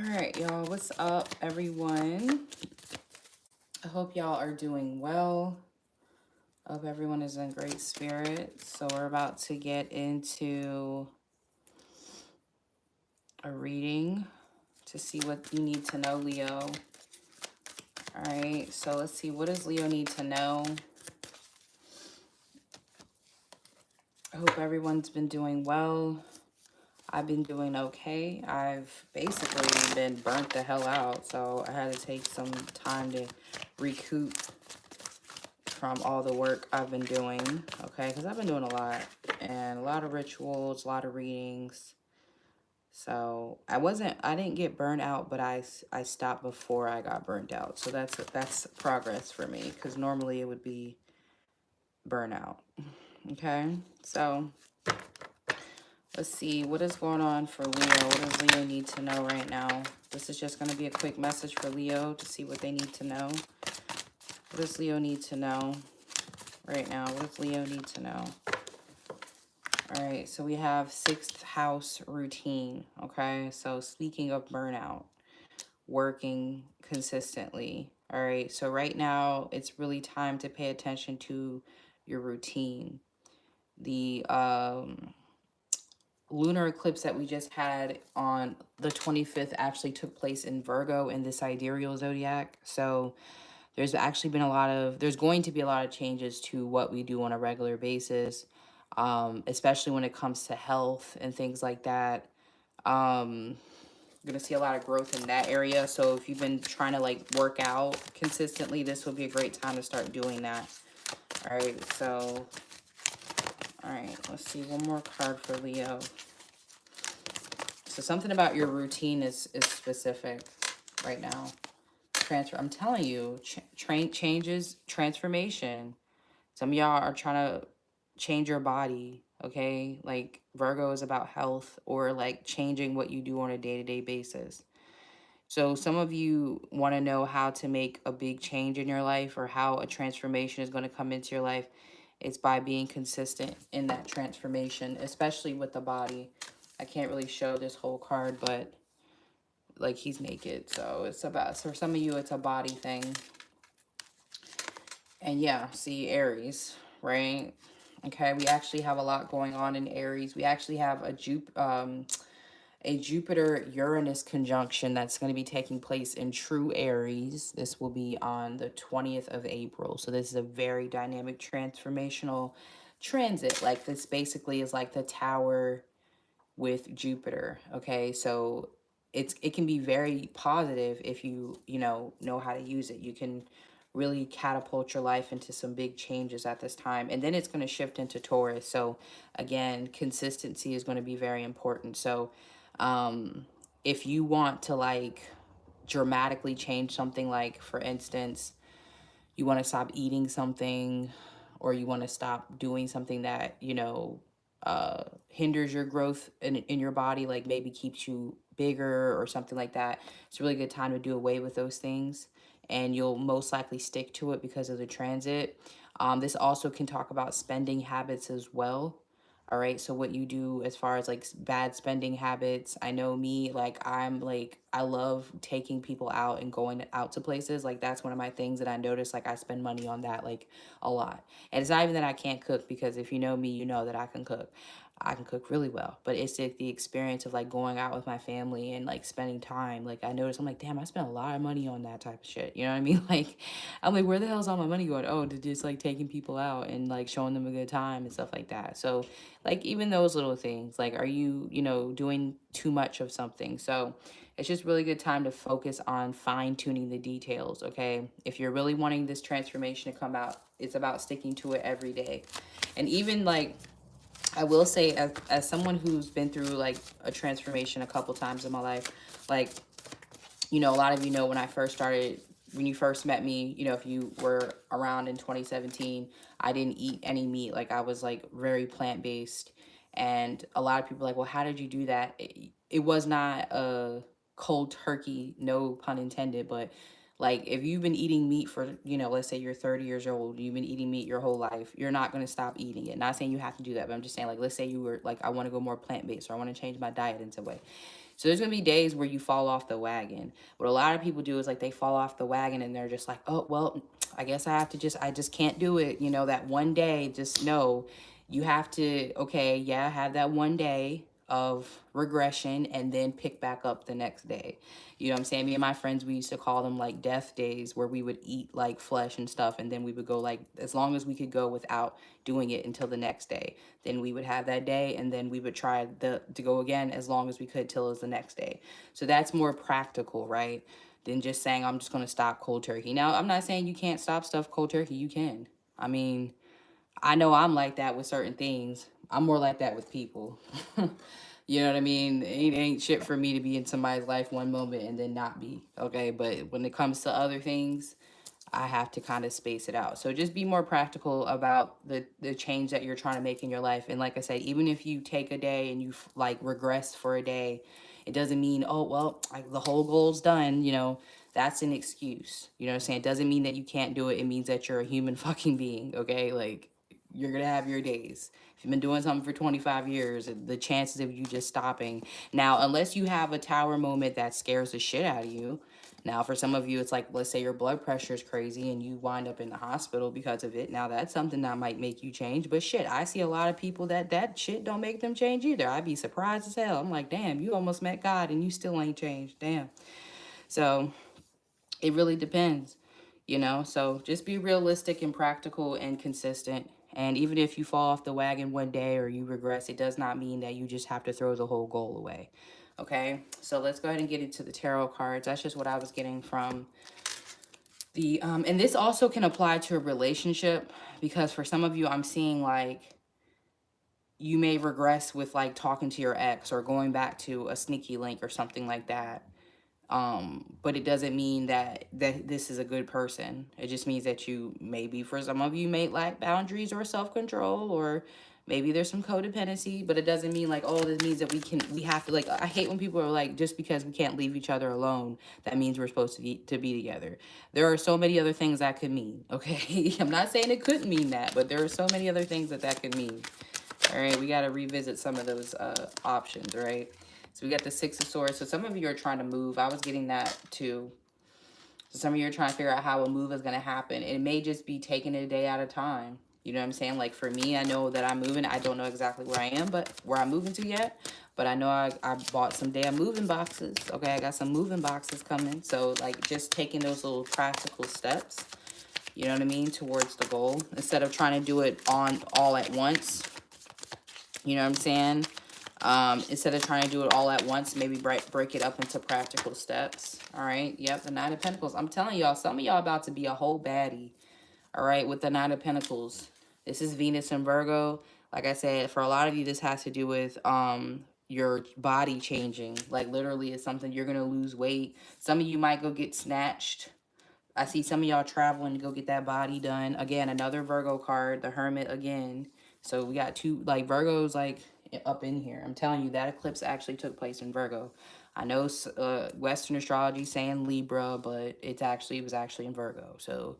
All right, y'all, what's up, everyone? I hope y'all are doing well. I hope everyone is in great spirits. So we're about to get into a reading to see what you need to know, Leo. All right, so let's see, what does Leo need to know? I hope everyone's been doing well. I've been doing okay. I've basically been burnt the hell out, so I had to take some time to recoup from all the work I've been doing, okay? Because I've been doing a lot, and a lot of rituals, a lot of readings. So I didn't get burnt out, but I stopped before I got burnt out. So that's progress for me, because normally it would be burnout, okay? So let's see, what is going on for Leo? What does Leo need to know right now? This is just going to be a quick message for Leo to see what they need to know. What does Leo need to know right now? What does Leo need to know? All right, so we have 6th house routine, okay? So speaking of burnout, working consistently, all right? So right now, it's really time to pay attention to your routine. The lunar eclipse that we just had on the 25th actually took place in Virgo in the sidereal zodiac. So there's actually been there's going to be a lot of changes to what we do on a regular basis, especially when it comes to health and things like that. You're going to see a lot of growth in that area. So if you've been trying to like work out consistently, this will be a great time to start doing that. All right, so, all right, let's see one more card for Leo. So something about your routine is specific right now. I'm telling you, changes, transformation. Some of y'all are trying to change your body, okay? Like Virgo is about health or like changing what you do on a day-to-day basis. So some of you want to know how to make a big change in your life or how a transformation is going to come into your life. It's by being consistent in that transformation, especially with the body. I can't really show this whole card, but like he's naked. So it's about, so for some of you, it's a body thing. And yeah, see, Aries, right? Okay, we actually have a lot going on in Aries. We actually have a Jupiter-Uranus conjunction that's going to be taking place in true Aries. This will be on the 20th of April. So this is a very dynamic transformational transit. Like this basically is like the tower with Jupiter, okay? So it can be very positive if you know how to use it. You can really catapult your life into some big changes at this time. And then it's going to shift into Taurus. So again, consistency is going to be very important. So if you want to like dramatically change something, like for instance, you want to stop eating something, or you want to stop doing something that, hinders your growth in your body, like maybe keeps you bigger or something like that, it's a really good time to do away with those things. And you'll most likely stick to it because of the transit. This also can talk about spending habits as well. All right, so what you do as far as like bad spending habits. I know me, like I love taking people out and going out to places. Like that's one of my things that I notice, like I spend money on that like a lot. And it's not even that I can't cook, because if you know me, you know that I can cook. I can cook really well, but it's like the experience of like going out with my family and like spending time. Like I notice, I'm like, damn, I spent a lot of money on that type of shit. You know what I mean? Like, I'm like, where the hell's all my money going? Oh, to just like taking people out and like showing them a good time and stuff like that. So like even those little things, like, are you, doing too much of something? So it's just really good time to focus on fine tuning the details. Okay. If you're really wanting this transformation to come out, it's about sticking to it every day. And even like, I will say, as someone who's been through like a transformation a couple times in my life, like, a lot of you know when I first started, when you first met me, if you were around in 2017, I didn't eat any meat. Like I was like very plant-based. And a lot of people are like, well, how did you do that? It was not a cold turkey, no pun intended, but Like, if you've been eating meat for, you know, let's say you're 30 years old, you've been eating meat your whole life, you're not going to stop eating it. Not saying you have to do that, but I'm just saying, like, let's say you were like, I want to go more plant-based, or I want to change my diet in some way. So there's going to be days where you fall off the wagon. What a lot of people do is, like, they fall off the wagon and they're just like, oh, well, I guess I just can't do it. You know, that one day, just no, you have to, okay, yeah, have that one day of regression and then pick back up the next day. You know what I'm saying? Me and my friends, we used to call them like death days, where we would eat like flesh and stuff, and then we would go like as long as we could go without doing it until the next day. Then we would have that day, and then we would try to go again as long as we could till it was the next day. So that's more practical, right? Than just saying I'm just going to stop cold turkey. Now, I'm not saying you can't stop stuff cold turkey. You can. I mean, I know I'm like that with certain things. I'm more like that with people. You know what I mean? It ain't shit for me to be in somebody's life one moment and then not be, okay? But when it comes to other things, I have to kind of space it out. So just be more practical about the change that you're trying to make in your life. And like I said, even if you take a day and you like regress for a day, it doesn't mean, oh, well, the whole goal's done. You know, that's an excuse. You know what I'm saying? It doesn't mean that you can't do it. It means that you're a human fucking being, okay? Like, you're going to have your days. If you've been doing something for 25 years, the chances of you just stopping. Now, unless you have a tower moment that scares the shit out of you. Now, for some of you, it's like, let's say your blood pressure is crazy and you wind up in the hospital because of it. Now, that's something that might make you change. But shit, I see a lot of people that shit don't make them change either. I'd be surprised as hell. I'm like, damn, you almost met God and you still ain't changed. Damn. So it really depends, you know? So just be realistic and practical and consistent. And even if you fall off the wagon one day or you regress, it does not mean that you just have to throw the whole goal away. Okay, so let's go ahead and get into the tarot cards. That's just what I was getting from the, and this also can apply to a relationship, because for some of you, I'm seeing like you may regress with like talking to your ex or going back to a sneaky link or something like that. But it doesn't mean that this is a good person. It just means that you, maybe for some of you, may lack boundaries or self-control, or maybe there's some codependency, but it doesn't mean like, oh, this means that we have to, like, I hate when people are like, just because we can't leave each other alone, that means we're supposed to be together. There are so many other things that could mean, okay? I'm not saying it couldn't mean that, but there are so many other things that could mean. All right, we got to revisit some of those options, right? So we got the Six of Swords. So some of you are trying to move. I was getting that too. So some of you are trying to figure out how a move is going to happen. It may just be taking it a day at a time. You know what I'm saying? Like for me, I know that I'm moving. I don't know exactly where I am, but where I'm moving to yet. But I know I bought some damn moving boxes. Okay, I got some moving boxes coming. So like just taking those little practical steps, you know what I mean, towards the goal. Instead of trying to do it all at once. You know what I'm saying? Instead of trying to do it all at once, maybe break it up into practical steps. All right. Yep. The Nine of Pentacles. I'm telling y'all, some of y'all about to be a whole baddie. All right. With the Nine of Pentacles. This is Venus and Virgo. Like I said, for a lot of you, this has to do with your body changing. Like literally, it's something you're going to lose weight. Some of you might go get snatched. I see some of y'all traveling to go get that body done. Again, another Virgo card, the Hermit again. So we got two, like Virgo's like up in here. I'm telling you, that eclipse actually took place in Virgo. I know Western astrology saying Libra, but it was actually in Virgo. So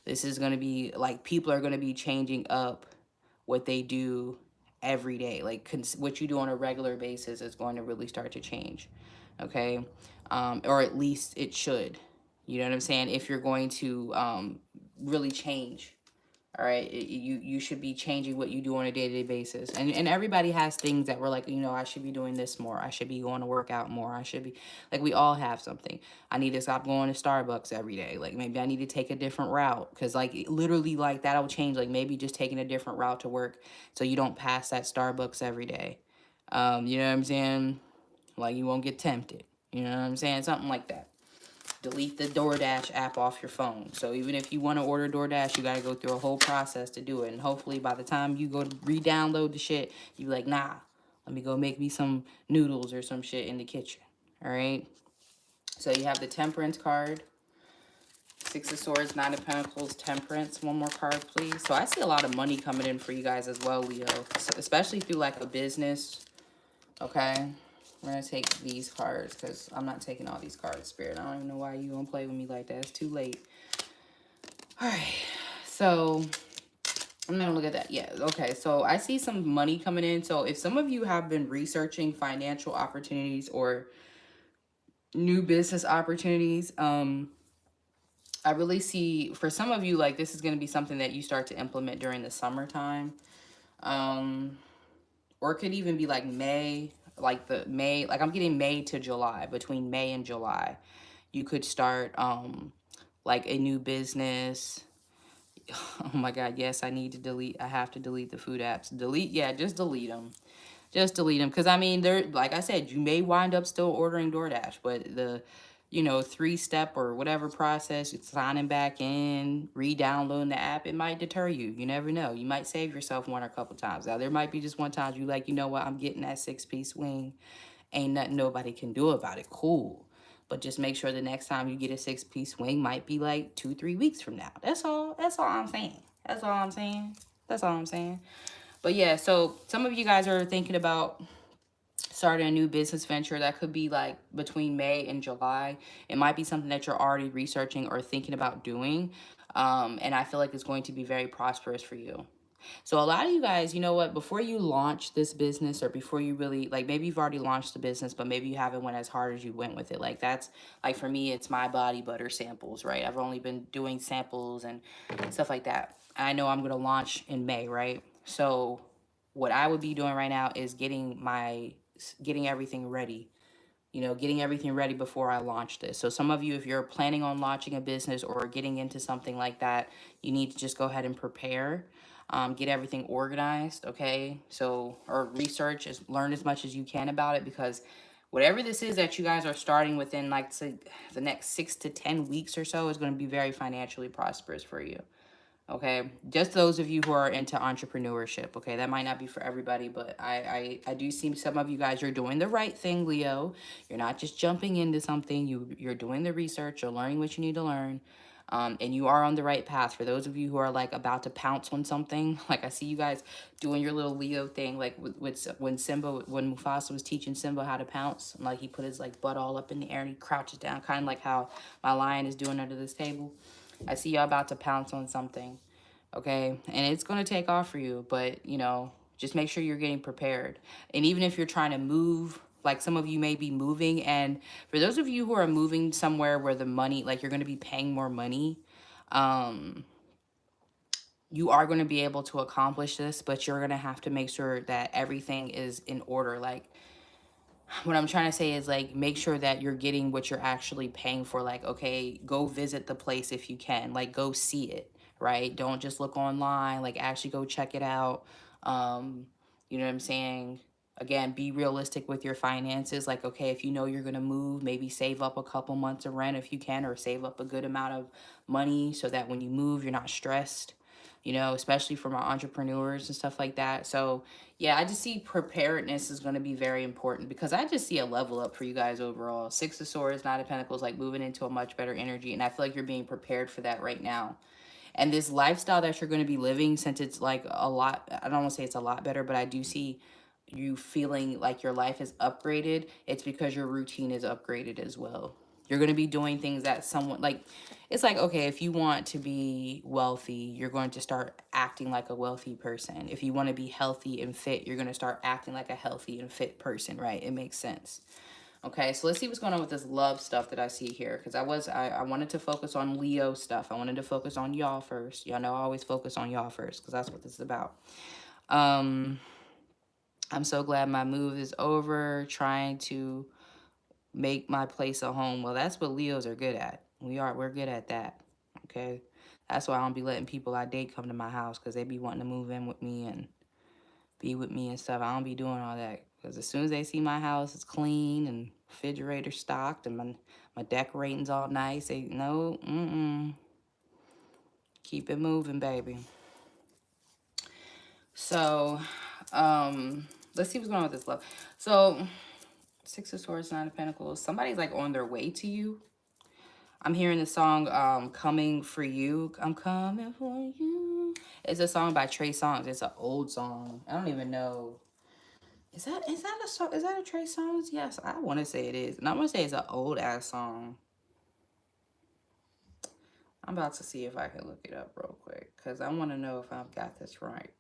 this is going to be like, people are going to be changing up what they do every day. Like what you do on a regular basis is going to really start to change. Okay. Or at least it should. You know what I'm saying? If you're going to really change. All right, you should be changing what you do on a day-to-day basis. And everybody has things that we're like, you know, I should be doing this more. I should be going to work out more. I should be, like, we all have something. I need to stop going to Starbucks every day. Like, maybe I need to take a different route. Because, like, literally, like, that'll change. Like, maybe just taking a different route to work so you don't pass that Starbucks every day. You know what I'm saying? Like, you won't get tempted. You know what I'm saying? Something like that. Delete the DoorDash app off your phone. So even if you want to order DoorDash, you got to go through a whole process to do it. And hopefully by the time you go to re-download the shit, you be like, nah, let me go make me some noodles or some shit in the kitchen. All right. So you have the Temperance card. Six of Swords, Nine of Pentacles, Temperance. One more card, please. So I see a lot of money coming in for you guys as well, Leo. So especially through like a business. Okay. We're going to take these cards because I'm not taking all these cards, Spirit. I don't even know why you don't play with me like that. It's too late. All right. So I'm not gonna look at that. Yeah, okay. So I see some money coming in. So if some of you have been researching financial opportunities or new business opportunities, I really see for some of you, like this is gonna be something that you start to implement during the summertime. Or it could even be like May, like I'm getting May to July, between May and July. You could start like a new business. Oh my God, yes, I have to delete the food apps. Delete, yeah, just delete them. Just delete them. Because, I mean, they're, like I said, you may wind up still ordering DoorDash, but the, 3-step or whatever process, signing back in, re-downloading the app, it might deter you. You never know. You might save yourself one or a couple times. Now, there might be just one time you like, you know what, I'm getting that 6-piece wing. Ain't nothing nobody can do about it. Cool. But just make sure the next time you get a 6-piece wing might be like 2-3 weeks from now. That's all. That's all I'm saying. That's all I'm saying. That's all I'm saying. But yeah, so some of you guys are thinking about starting a new business venture that could be like between May and July. It might be something that you're already researching or thinking about doing. And I feel like it's going to be very prosperous for you. So a lot of you guys, you know what, before you launch this business or before you really, like maybe you've already launched the business, but maybe you haven't went as hard as you went with it. Like that's, like for me, it's my body butter samples, right? I've only been doing samples and stuff like that. I know I'm going to launch in May, right? So what I would be doing right now is getting everything ready, getting everything ready before I launch this. So some of you, if you're planning on launching a business or getting into something like that, you need to just go ahead and prepare, get everything organized, okay? So, or learn as much as you can about it, because whatever this is that you guys are starting within like the next 6 to 10 weeks or so is going to be very financially prosperous for you. Okay, just those of you who are into entrepreneurship. Okay, that might not be for everybody, but I do see some of you guys, you're doing the right thing, Leo. You're not just jumping into something. You're doing the research. You're learning what you need to learn, and you are on the right path. For those of you who are like about to pounce on something, like I see you guys doing your little Leo thing, like when Mufasa was teaching Simba how to pounce, and like he put his like butt all up in the air and he crouches down, kind of like how my lion is doing under this table. I see y'all about to pounce on something, okay? And it's going to take off for you, but, just make sure you're getting prepared. And even if you're trying to move, like some of you may be moving, and for those of you who are moving somewhere where the money, like you're going to be paying more money, you are going to be able to accomplish this, but you're going to have to make sure that everything is in order. Like, what I'm trying to say is like make sure that you're getting what you're actually paying for. Like, okay, go visit the place if you can. Like, go see it, right? Don't just look online. Like, actually go check it out. You know what I'm saying? Again, be realistic with your finances. Like, okay, if you know you're gonna move, maybe save up a couple months of rent if you can, or save up a good amount of money so that when you move, you're not stressed. Especially for my entrepreneurs and stuff like that. So yeah, I just see preparedness is going to be very important, because I just see a level up for you guys overall. 6 of Swords, 9 of Pentacles, like moving into a much better energy. And I feel like you're being prepared for that right now. And this lifestyle that you're going to be living, since it's like a lot, I don't want to say it's a lot better, but I do see you feeling like your life is upgraded. It's because your routine is upgraded as well. You're going to be doing things that someone like, it's like, okay, if you want to be wealthy, you're going to start acting like a wealthy person. If you want to be healthy and fit, you're going to start acting like a healthy and fit person, right? It makes sense. Okay, so let's see what's going on with this love stuff that I see here. Because I wanted to focus on Leo stuff. I wanted to focus on y'all first. Y'all know I always focus on y'all first, because that's what this is about. I'm so glad my move is over. Trying to make my place a home. Well, that's what Leos are good at. We're good at that. Okay. That's why I don't be letting people I date come to my house, because they be wanting to move in with me and be with me and stuff. I don't be doing all that, because as soon as they see my house is clean and refrigerator stocked and my decorating's all nice, they no, keep it moving, baby. So, let's see what's going on with this love. So, 6 of Swords, 9 of Pentacles. Somebody's like on their way to you. I'm hearing the song Coming For You. I'm coming for you. It's a song by Trey Songz. It's an old song. I don't even know. Is that a song? Is that a Trey Songz? Yes, I want to say it is, and I want to say it's an old ass song. I'm about to see if I can look it up real quick because I want to know if I've got this right.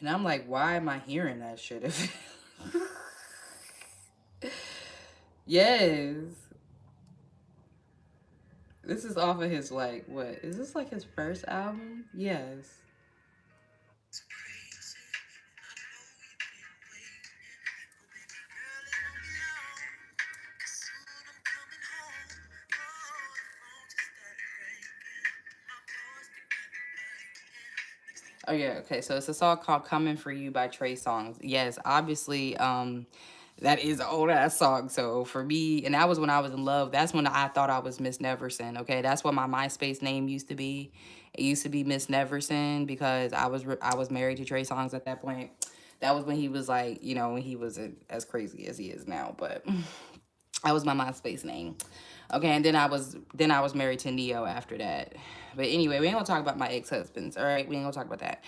And I'm like, why am I hearing that shit? Yes, this is off of his like what? Is this like his first album? Yes. Oh yeah, okay. So it's a song called "Coming for You" by Trey Songz. Yes, obviously, that is an old ass song. So for me, and that was when I was in love. That's when I thought I was Miss Neverson. Okay, that's what my MySpace name used to be. It used to be Miss Neverson because I was married to Trey Songz at that point. That was when he was like, when he wasn't as crazy as he is now. But that was my MySpace name. Okay, and then I was married to Neo after that. But anyway, we ain't gonna talk about my ex-husbands, all right? We ain't gonna talk about that.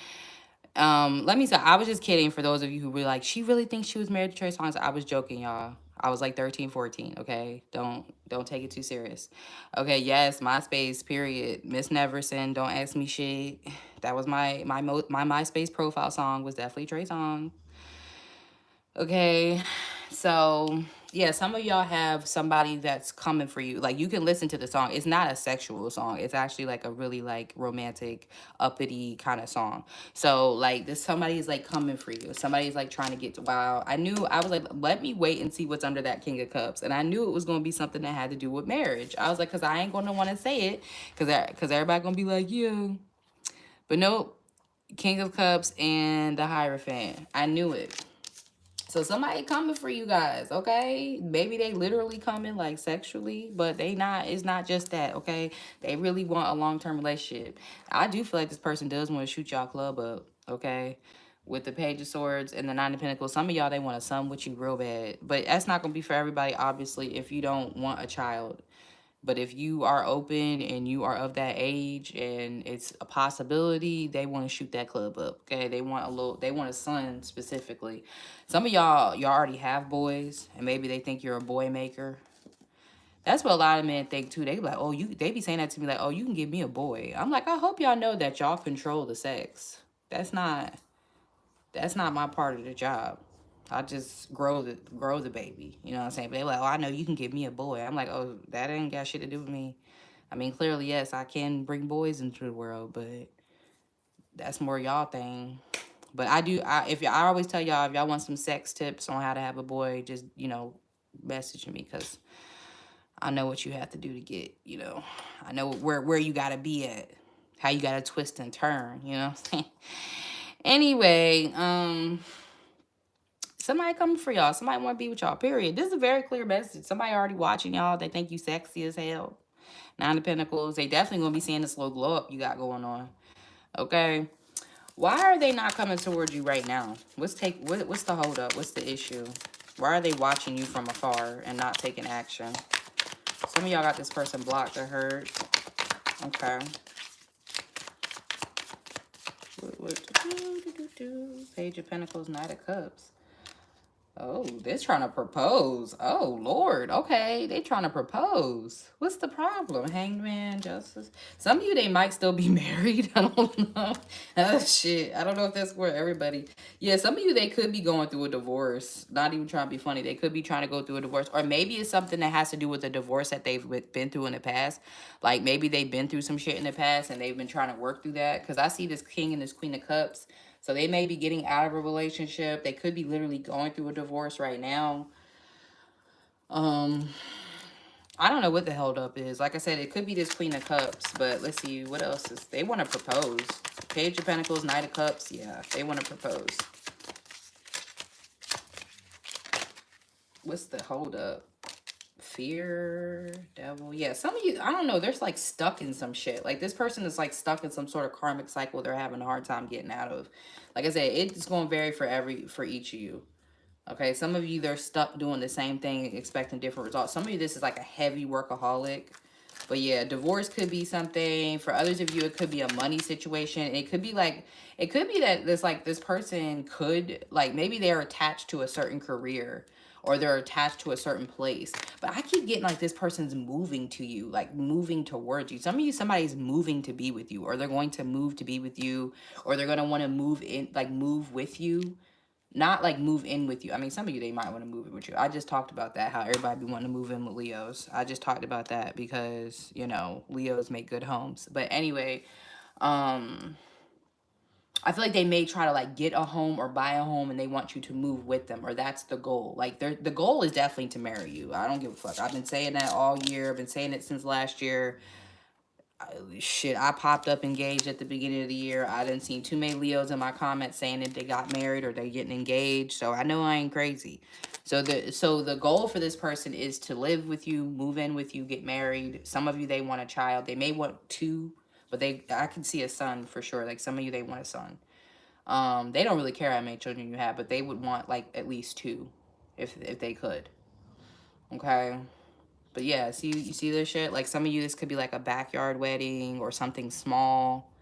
Let me say, I was just kidding for those of you who were like, she really thinks she was married to Trey Songz. I was joking, y'all. I was like 13, 14, okay? Don't take it too serious. Okay, yes, MySpace, period. Miss Neverson, don't ask me shit. That was my MySpace profile song was definitely Trey Songz. Okay. So, yeah, some of y'all have somebody that's coming for you. Like you can listen to the song. It's not a sexual song. It's actually like a really like romantic, uppity kind of song. So, like this somebody's like coming for you. Somebody's like trying to get to wow. I was like, let me wait and see what's under that King of Cups. And I knew it was going to be something that had to do with marriage. I was like, cuz I ain't going to want to say it cuz everybody going to be like, "Yeah." But nope. King of Cups and the Hierophant. I knew it. So somebody coming for you guys, okay? Maybe they literally coming like sexually, but they not. It's not just that, okay? They really want a long-term relationship. I do feel like this person does want to shoot y'all club up, okay? With the Page of Swords and the Nine of Pentacles, some of y'all they want to sum with you real bad, but that's not gonna be for everybody. Obviously, if you don't want a child, but if you are open and you are of that age and it's a possibility, they want to shoot that club up. Okay. They want a son specifically. Some of y'all already have boys and maybe they think you're a boy maker. That's what a lot of men think too. They be like, oh, they be saying that to me like, oh, you can give me a boy. I'm like, I hope y'all know that y'all control the sex. That's not my part of the job. I just grow the baby. You know what I'm saying? But they like, oh, I know you can give me a boy. I'm like, oh, that ain't got shit to do with me. I mean, clearly, yes, I can bring boys into the world, but that's more y'all thing. But I always tell y'all if y'all want some sex tips on how to have a boy, just message me because I know what you have to do to get. I know where you gotta be at, how you gotta twist and turn. You know what I'm saying? Anyway, somebody coming for y'all. Somebody want to be with y'all. Period. This is a very clear message. Somebody already watching y'all. They think you sexy as hell. Nine of Pentacles. They definitely gonna be seeing the slow glow up you got going on. Okay. Why are they not coming towards you right now? What's the hold up? What's the issue? Why are they watching you from afar and not taking action? Some of y'all got this person blocked or hurt. Okay. Page of Pentacles, Knight of Cups. Oh, they're trying to propose. Oh, Lord. Okay, they trying to propose. What's the problem? Hangman, Justice. Some of you, they might still be married. I don't know. Oh, shit. I don't know if that's for everybody. Yeah, some of you, they could be going through a divorce. Not even trying to be funny. They could be trying to go through a divorce. Or maybe it's something that has to do with the divorce that they've been through in the past. Like, maybe they've been through some shit in the past and they've been trying to work through that. Because I see this King and this Queen of Cups. So they may be getting out of a relationship. They could be literally going through a divorce right now. I don't know what the held up is. Like I said, it could be this Queen of Cups, but let's see what else is. They want to propose. Page of Pentacles, Knight of Cups. Yeah, they want to propose. What's the hold up? Fear, devil. Yeah, some of you, I don't know, they're like stuck in some shit. Like this person is like stuck in some sort of karmic cycle they're having a hard time getting out of. Like I said, it's going to vary for each of you. Okay, some of you, they're stuck doing the same thing, expecting different results. Some of you, this is like a heavy workaholic. But yeah, divorce could be something. For others of you, it could be a money situation. It could be like, it could be that this person could, like, maybe they're attached to a certain career or they're attached to a certain place. But I keep getting like this person's moving to you, like moving towards you. Some of you, somebody's moving to be with you, or they're going to move to be with you, or they're going to want to move in, like move with you. Not like move in with you. I mean, some of you, they might want to move in with you. I just talked about that, how everybody be wanting to move in with Leos. I just talked about that because, you know, Leos make good homes. But anyway, um, I feel like they may try to like get a home or buy a home and they want you to move with them, or that's the goal. Like the goal is definitely to marry you. I don't give a fuck. I've been saying that all year. I've been saying it since last year. Shit, I popped up engaged at the beginning of the year. I didn't see too many Leos in my comments saying that they got married or they getting engaged. So I know I ain't crazy. So the goal for this person is to live with you, move in with you, get married. Some of you, they want a child. They may want two, but I can see a son for sure. Like some of you, they want a son. They don't really care how many children you have, but they would want like at least two if they could. Okay. But yeah, see, you see this shit? Like some of you, this could be like a backyard wedding or something small.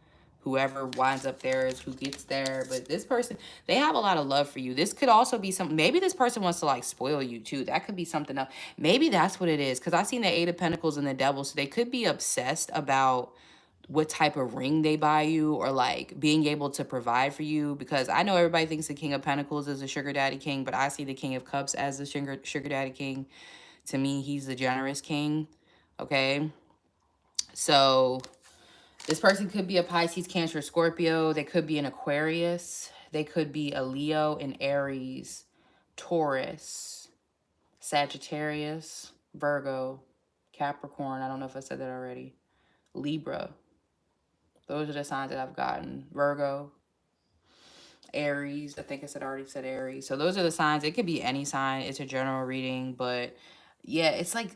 Whoever winds up there is who gets there. But this person, they have a lot of love for you. This could also be something, maybe this person wants to like spoil you too. That could be something else. Maybe that's what it is. Because I seen the Eight of Pentacles and the Devil. So they could be obsessed about what type of ring they buy you or like being able to provide for you. Because I know everybody thinks the King of Pentacles is a sugar daddy king, but I see the King of Cups as the sugar daddy king. To me, he's the generous king. Okay. So this person could be a Pisces, Cancer, Scorpio. They could be an Aquarius. They could be a Leo, an Aries, Taurus, Sagittarius, Virgo, Capricorn. I don't know if I said that already. Libra. Those are the signs that I've gotten. Virgo, Aries. I think I already said Aries. So those are the signs. It could be any sign. It's a general reading, but yeah, it's like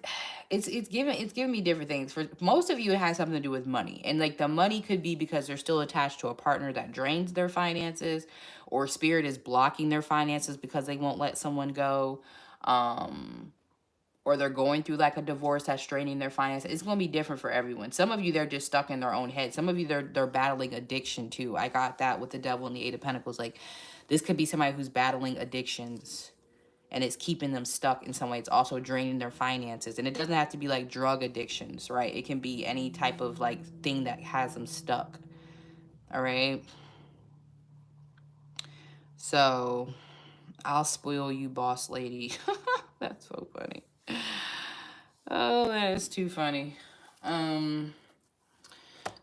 it's giving me different things. For most of you, it has something to do with money. And like the money could be because they're still attached to a partner that drains their finances, or spirit is blocking their finances because they won't let someone go. Or they're going through like a divorce that's straining their finances. It's going to be different for everyone. Some of you, they're just stuck in their own head. Some of you, they're battling addiction too. I got that with the Devil and the Eight of Pentacles. Like this could be somebody who's battling addictions and it's keeping them stuck in some way. It's also draining their finances. And it doesn't have to be like drug addictions, right? It can be any type of like thing that has them stuck. All right. So I'll spoil you, boss lady. That's so funny. Oh, that is too funny. Um,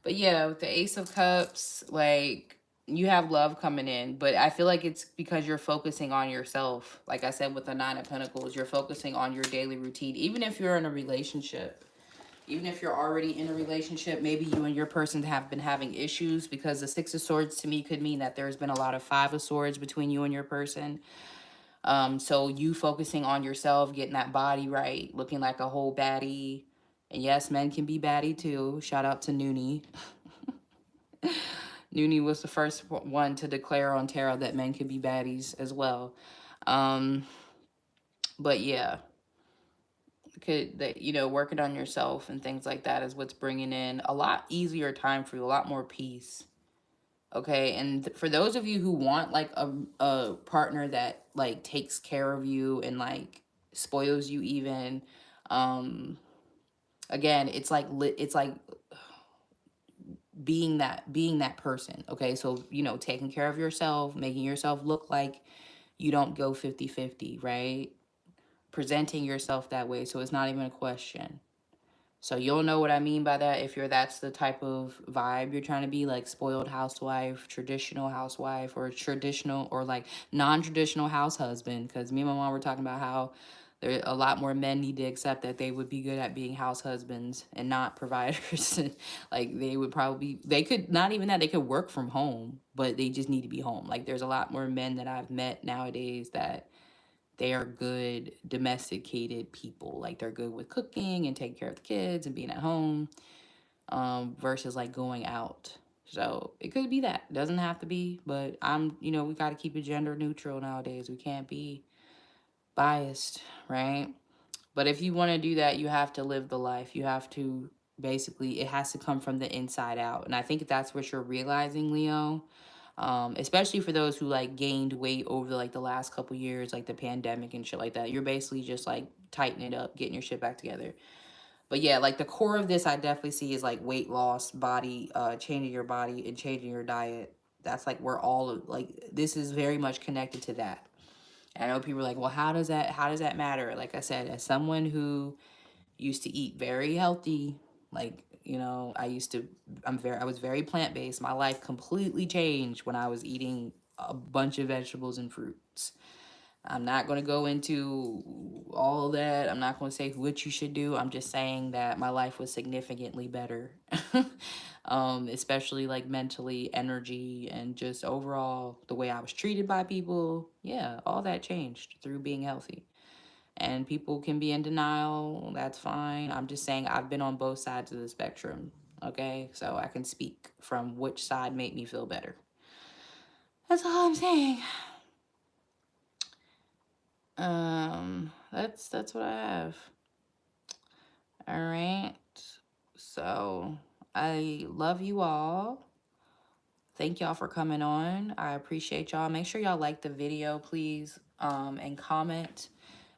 but yeah, with the Ace of Cups, like you have love coming in, but I feel like it's because you're focusing on yourself. Like I said with the Nine of Pentacles, you're focusing on your daily routine. Even if you're in a relationship, even if you're already in a relationship, maybe you and your person have been having issues, because the Six of Swords to me could mean that there's been a lot of Five of Swords between you and your person. So you focusing on yourself, getting that body right, looking like a whole baddie. And yes, men can be baddie too. Shout out to Noonie. Noonie was the first one to declare on tarot that men could be baddies as well. But yeah, working on yourself and things like that is what's bringing in a lot easier time for you, a lot more peace. Okay, and for those of you who want like a partner that like takes care of you and like spoils you even, again, it's like being that person. Okay, so taking care of yourself, making yourself look like you don't go 50-50, right? Presenting yourself that way so it's not even a question. So you'll know what I mean by that if that's the type of vibe you're trying to be, like spoiled housewife, traditional housewife, or traditional or like non-traditional house husband. Because me and my mom were talking about how there a lot more men need to accept that they would be good at being house husbands and not providers. Like they could, not even that, they could work from home, but they just need to be home. Like there's a lot more men that I've met nowadays that they are good domesticated people. Like they're good with cooking and taking care of the kids and being at home, versus like going out. So it could be that. It doesn't have to be, but we got to keep it gender neutral nowadays. We can't be biased, right? But if you want to do that, you have to live the life. You have to Basically, it has to come from the inside out. And I think that's what you're realizing, Leo. Especially for those who like gained weight over like the last couple years, like the pandemic and shit like that. You're basically just like tightening it up, getting your shit back together. But yeah, like the core of this I definitely see is like weight loss, body, changing your body and changing your diet. That's like where all of like this is very much connected to that. And I know people are like, well, how does that matter? Like I said, as someone who used to eat very healthy, like, I was very plant-based. My life completely changed when I was eating a bunch of vegetables and fruits. I'm not going to go into all of that. I'm not going to say what you should do. I'm just saying that my life was significantly better. Especially like mentally, energy, and just overall the way I was treated by people. Yeah, all that changed through being healthy. And people can be in denial. That's fine. I'm just saying I've been on both sides of the spectrum. Okay, so I can speak from which side made me feel better. That's all I'm saying. That's what I have. All right. So I love you all. Thank y'all for coming on. I appreciate y'all. Make sure y'all like the video, please, and comment.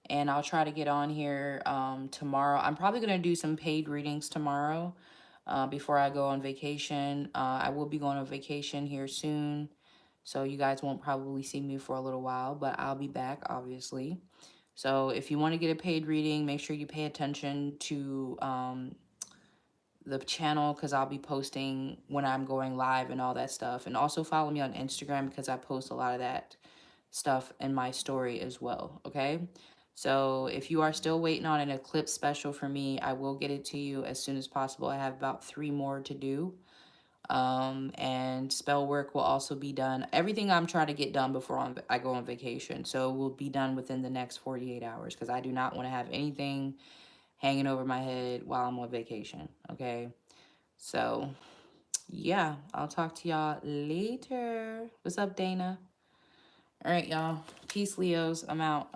And I'll try to get on here tomorrow. I'm probably gonna do some paid readings tomorrow before I go on vacation. I will be going on vacation here soon, so you guys won't probably see me for a little while, but I'll be back, obviously. So if you want to get a paid reading, make sure you pay attention to the channel, because I'll be posting when I'm going live and all that stuff. And also follow me on Instagram, because I post a lot of that stuff in my story as well, okay? So if you are still waiting on an eclipse special for me, I will get it to you as soon as possible. I have about 3 more to do. And spell work will also be done. Everything I'm trying to get done before I go on vacation. So it will be done within the next 48 hours, because I do not want to have anything hanging over my head while I'm on vacation, okay? So, yeah, I'll talk to y'all later. What's up, Dana? All right, y'all. Peace, Leos. I'm out.